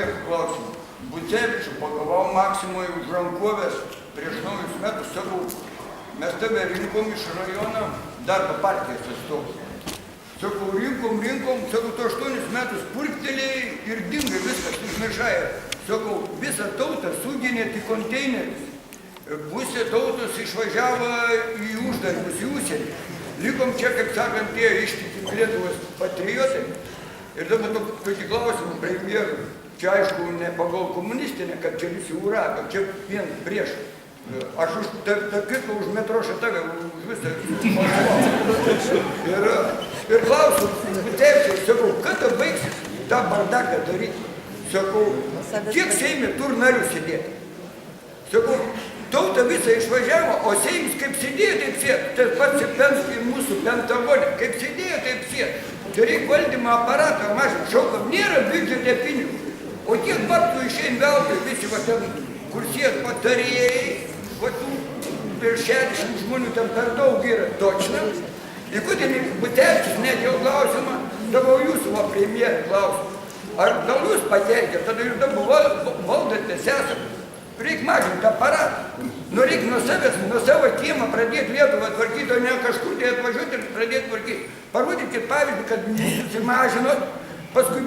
paliekų klausimų. Bucevičių pagavau Maksimui už rankovės prieš naujus metus, sakau, mes tave rinkom iš rajono darbo partijos atstovus. Sakau, rinkom, sakau, tu 8 metus purktelėjai ir dingai viskas užmiršai. Sakau, visą tautą suginėt į konteinerius. Pusė tautos išvažiavo į uždarbus, į užsienį. Likom čia, kaip sakant, tie ištikimi Lietuvos patriotai. Ir dabar tokį klausimą premjerui. Čia aišku, ne pagal komunistinę, kad čia visi uraga, čia vien prieš. Aš už kitą, už Metrošą tave, už visą. Ir klausiu, Bucevičiaus, sakau, kada baigsis tą bardaką daryti? Sakau, kiek Seime tur narių sėdėti? Sakau, tauta visą išvažiavo, o Seimis kaip sėdėjo, taip sėd. Tas pats ir mūsų Pentagonė, kaip sėdėjo, taip sėd. Čia reikia valdymo aparatą mažinti, šaukam, nėra biudžete pinigų. O tiek babtų išein veltui, visi va ten, kur sėd patarėjai, va tų virš 60 žmonių ten per daug yra, točna. Ir kodėl Bucevičius net jau klausimą, dabar jūsų va premjerė klausimą. Ar gal jūs pateikėt, tada jūs dabar valdate sesą, reikia mažinti aparatą. Nu reikia nuo savęs, nuo savo kiemą pradėti Lietuvą tvarkyti, o ne kažkur tai atvažiuoti ir pradėti tvarkyti. Parodykit pavyzdį, kad susimažinot, paskui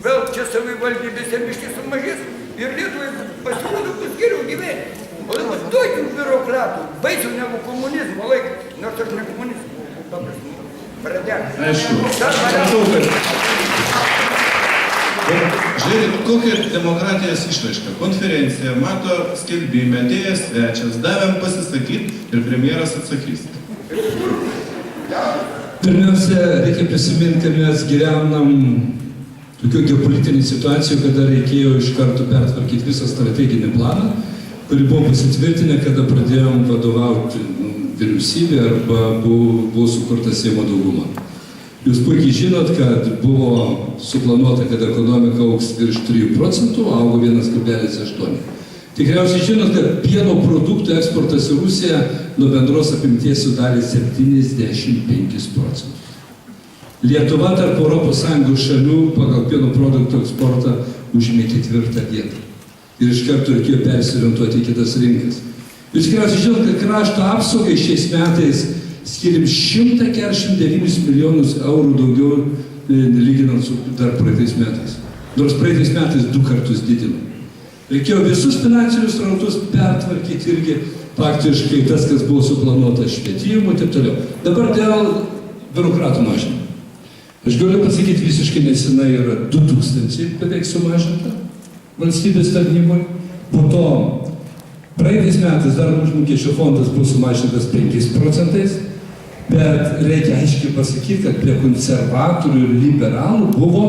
vėl čia savivaldybėse biškai sumažės ir Lietuvai pasirodo bus geriau gyventi. O dabar tokių biurokratų, baisiau negu komunizmo laikas, nors aš ne komunizmo, paprastai, pradėk. Aišku, matau, kad... Žiūrėkit, kokia demokratijos išraiška. Konferencija, mato skelbime, atėjęs svečias, davėm pasisakyti ir premjeras atsakys. Pirmiausia, reikia prisiminti, kad mes gyvenam tokių geopolitinių situacijų, kada reikėjo iš karto pertvarkyti visą strateginį planą, kurį buvo pasitvirtinę, kada pradėjom vadovauti vyriausybė arba buvo sukurta Seimo dauguma. Jūs puikiai žinot, kad buvo suplanuota, kad ekonomika augs virš 3%, augo 1,8%. Tikriausiai žinot, kad pieno produktų eksportas į Rusiją nuo bendros apimties sudarė 75%. Lietuva tarp ES šalių pagal pieno produktų eksportą užėmė 4. vietą. Ir iš karto reikėjo persiorientuoti į kitas rinkas. Jūs tikriausiai žinot, kad krašto apsaugai šiais metais skiriam 149 milijonus eurų daugiau lyginant su dar praeitais metais. Nors praeitais metais 2 kartus didino. Reikėjo visus finansinius srautus pertvarkyti irgi faktiškai tas, kas buvo suplanuota švietimu ir taip toliau. Dabar dėl biurokratų mažinimo. Aš galiu pasakyti, visiškai nesenai yra 2000 beveik sumažinta valstybės tarnyboje. Po to praeitais metais darbo užmokesčio fondas buvo sumažintas 5%, bet reikia aiškiai pasakyti, kad prie konservatorių ir liberalų buvo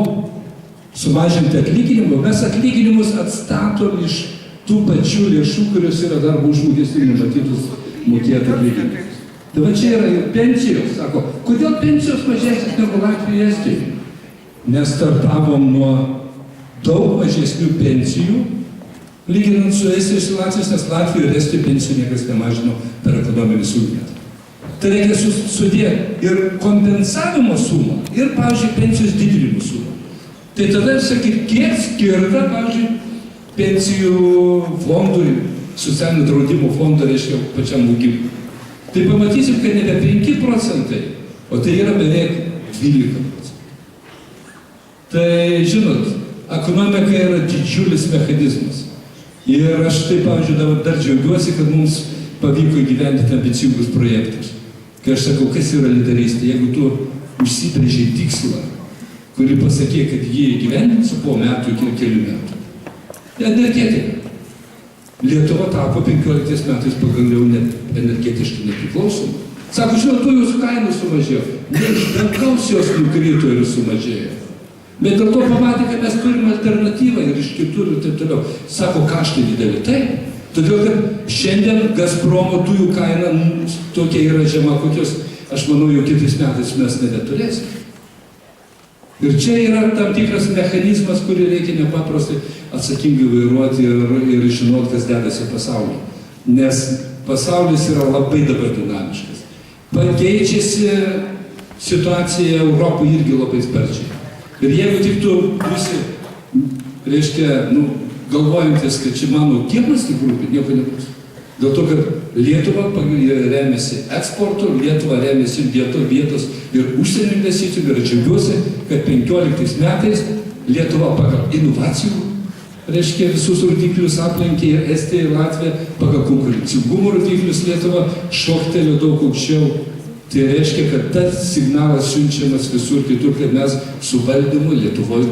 sumažinti atlyginimą. Mes atlyginimus atstatom iš tų pačių lėšų, kurios yra darbo užmokestį numatytus mokėti atlyginimus. Tai va čia yra ir pensijos. Sako, kodėl pensijos mažesnės negu Latvijoje Estijoje? Nes startavom nuo daug mažesnių pensijų, lyginant su Estijos ir Latvijos, nes Latvijoje ir Estijoje pensijų niekas nemažino per ekonominį sunkmetį. Tai reikia sudėti ir kompensavimo sumą, ir, pavyzdžiui, pensijos didinimo sumą. Tai tada ir sakyti, kiek skirta, pavyzdžiui, pensijų fondui, socialinio draudimo fondo, reiškia, pačiam augimui. Tai pamatysim, kad nebe 5%, o tai yra beveik 12%. Tai, žinot, ekonomika yra didžiulis mechanizmas. Ir aš tai, pavyzdžiui, dar džiaugiuosi, kad mums pavyko įgyvendinti ambicingus projektus. Kai aš sakau, kas yra lyderystė, jeigu tu užsibrėžiai tikslą, kurį pasakė, kad jį įgyvendinsi po metų iki kelių metų. Energetika. Lietuva tapo 15 metais pagaliau energetiškai nepriklausoma. Sako, žinot, dujų kainų sumažėjo. Ne iš dangaus jos nukrito ir sumažėjo. Bet dėl to pamatė, kad mes turime alternatyvą ir iš kitur ir taip toliau. Sako, kaštai dideli. Taip. Todėl, kad šiandien Gazpromo dujų kaina tokia yra žema, kokios, aš manau, jau kitais metais mes nebeturėsime. Ir čia yra tam tikras mechanizmas, kurį reikia nepaprastai atsakingai vairuoti ir žinoti, kas dedasi pasaulyje. Nes pasaulis yra labai dabar dinamiškas. Pakeičiasi situacija Europoje irgi labai sparčiai. Ir jeigu tik tu būsi reiškia, galvojantis, kad čia mano kiemas kaip rūpi, nieko nebus. Dėl to, kad Lietuva remiasi eksportu, Lietuva remiasi vietos ir užsienio investicijų, ir džiaugiuosi, kad 15 metais Lietuva pagal inovacijų, reiškia, visus rodiklius aplenkė ir Estija, ir Latvija, pagal konkurencingumo rodiklius Lietuva šoktelio daug aukščiau. Tai reiškia, kad tas signalas siunčiamas visur kitur, kad mes su valdymu Lietuvoje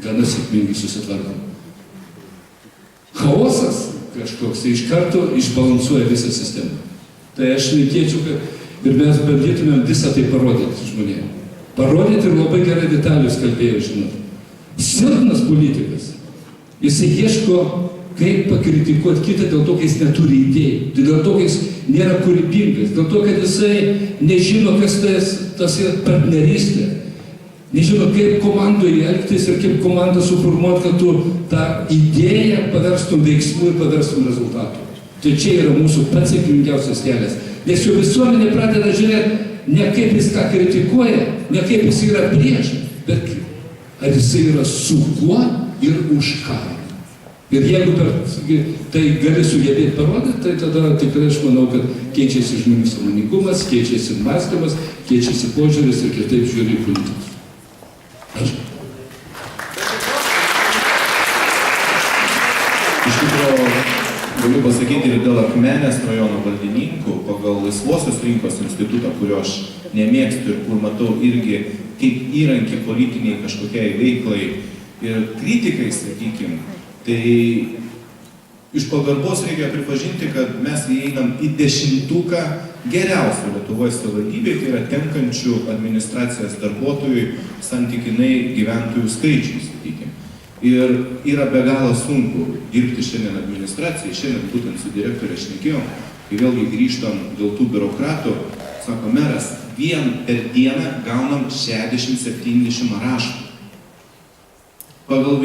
gana sėkmingai susitvarkom. Chaosas kažkoks, tai iš karto išbalansuoja visą sistemą. Tai aš nekėčiau, kad ir mes bandytumėm visą tai parodyti žmonėm. Parodyti ir labai gerai detalius kalbėjau, žinot. Silpnas politikas, jisai ieško, kaip pakritikuoti kitą dėl to, kad jis neturi idėjų, dėl to, kad jis nėra kūrybingas, dėl to, kad jisai nežino, kas tas partnerystė, nežino, kaip komandoje elgtis ir kaip komandą suformuoti, kad tu tą idėją paverstum veiksmų ir paverstum rezultatų. Tai čia yra mūsų pats sėkmingiausias kelias. Nes jau visuomenė pradeda žiūrėti ne kaip jis ką kritikuoja, ne kaip jis yra prieš, bet ar jisai yra su kuo ir už ką. Ir jeigu tai gali sugebėti parodyti, tai tada tikrai aš manau, kad keičiasi žmonių sąmoningumas, keičiasi mąstymas, keičiasi požiūris ir kitaip žiūri į politikus. Ačiū. Iš tikrųjų, galiu pasakyti ir dėl Akmenės rajono valdininkų, pagal Laisvosios rinkos institutą, kurio aš nemėgstu ir kur matau irgi kaip įrankį politiniai kažkokiai veiklai ir kritikai, sakykime, tai iš pagarbos reikia pripažinti, kad mes įeinam į 10 geriausių Lietuvoje savivaldybėje, tai yra tenkančių administracijos darbuotojų santykinai gyventojų skaičių, sakykime. Ir yra be galo sunku dirbti šiandien administracijai, šiandien būtent su direktorė šnekėjom, kai vėlgi grįžtam dėl tų biurokratų, sako meras, vien per dieną gaunam 60-70 raštų. Pagal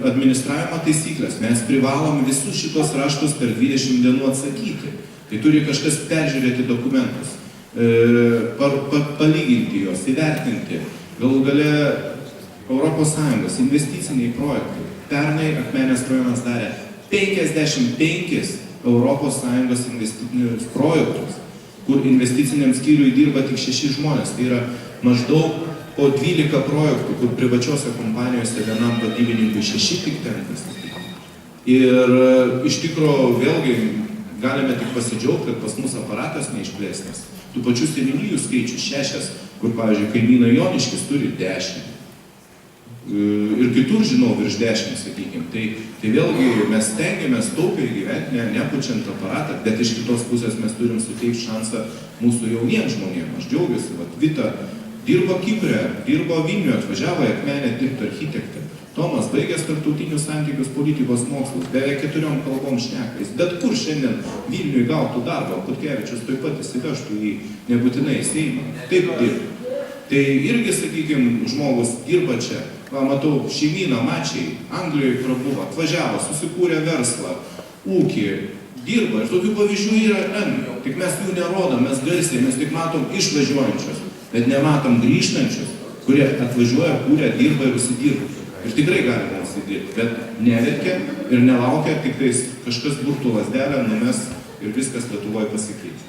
administravimo taisyklės mes privalom visus šitos raštus per 20 dienų atsakyti. Tai turi kažkas peržiūrėti dokumentus, palyginti juos, įvertinti. Galų gale ES investiciniai projektai. Pernai Akmenės rajonas darė 55 ES investicinius projektus, kur investiciniam skyriui dirba tik 6 žmonės. Tai yra maždaug po 12 projektų, kur privačiose kompanijose vienam vadybininkui 6 tik tenkas. Ir iš tikrųjų vėlgi galime tik pasidžiaugti, kad pas mus aparatas neišplėstas. Tų pačių seniūnijų skaičius 6, kur, pavyzdžiui, kaimyno Joniškis turi 10. Ir kitur, žinau, virš 10, sakykime. Tai vėlgi mes stengiamės taupiai gyventi, nepučiant aparatą, bet iš kitos pusės mes turim suteikti šansą mūsų jauniems žmonėms. Aš džiaugiuosi, Vita dirbo Kiprė, dirbo Vilniuje, atvažiavo į Akmenę dirbti architektę. Tomas baigęs tarptautinius santykius politikos mokslus, beveik 4 kalbom šneka. Jis bet kur šiandien Vilniuje gautų darbą, Putkevičius taip pat įsivežtų į nebūtinai Seimą. Taip dirba. Tai irgi, sakykime, žmogus dirba čia. Va, matau, šeimyną Mačiai, Anglijoje prabuvo, atvažiavo, susikūrė verslą, ūkį, dirba. Ir tokių pavyzdžių yra N. Tik mes jų nerodom, mes garsiai, mes tik matom išvažiuojančius, bet nematom grįžtančius, kurie atvažiuoja, kūrė, dirba ir užsidirba. Ir tikrai galima užsidirbti, bet neverkia ir nelaukia, tik tais kažkas burtų lazdelę numes ir viskas Lietuvoje pasikeis.